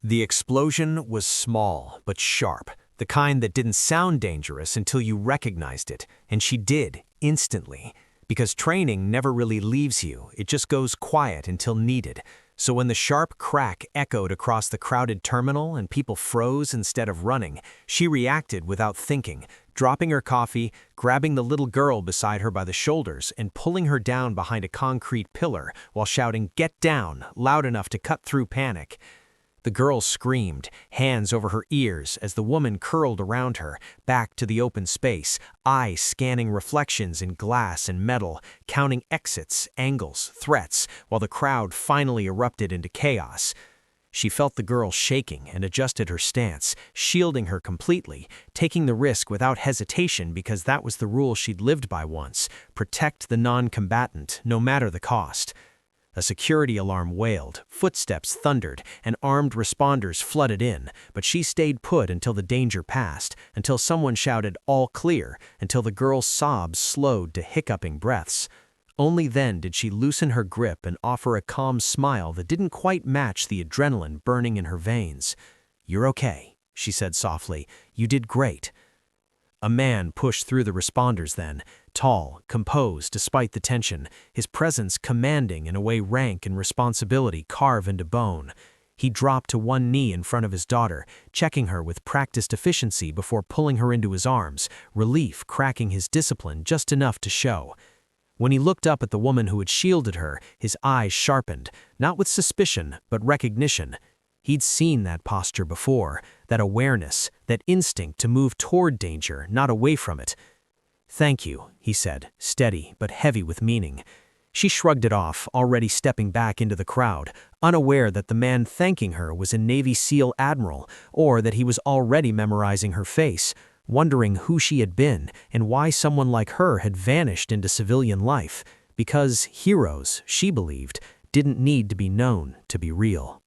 The explosion was small but sharp, the kind that didn't sound dangerous until you recognized it, and she did, instantly. Because training never really leaves you, it just goes quiet until needed. So when the sharp crack echoed across the crowded terminal and people froze instead of running, she reacted without thinking, dropping her coffee, grabbing the little girl beside her by the shoulders, and pulling her down behind a concrete pillar while shouting, "Get down," loud enough to cut through panic. The girl screamed, hands over her ears, as the woman curled around her, back to the open space, eyes scanning reflections in glass and metal, counting exits, angles, threats, while the crowd finally erupted into chaos. She felt the girl shaking and adjusted her stance, shielding her completely, taking the risk without hesitation because that was the rule she'd lived by once: protect the non-combatant, no matter the cost. A security alarm wailed, footsteps thundered, and armed responders flooded in, but she stayed put until the danger passed, until someone shouted, "All clear," until the girl's sobs slowed to hiccuping breaths. Only then did she loosen her grip and offer a calm smile that didn't quite match the adrenaline burning in her veins. "You're okay," she said softly. "You did great." A man pushed through the responders then, tall, composed despite the tension, his presence commanding in a way rank and responsibility carve into bone. He dropped to one knee in front of his daughter, checking her with practiced efficiency before pulling her into his arms, relief cracking his discipline just enough to show. When he looked up at the woman who had shielded her, his eyes sharpened, not with suspicion, but recognition. He'd seen that posture before, that awareness, that instinct to move toward danger, not away from it. "Thank you," he said, steady but heavy with meaning. She shrugged it off, already stepping back into the crowd, unaware that the man thanking her was a Navy SEAL admiral, or that he was already memorizing her face, wondering who she had been and why someone like her had vanished into civilian life, because heroes, she believed, didn't need to be known to be real.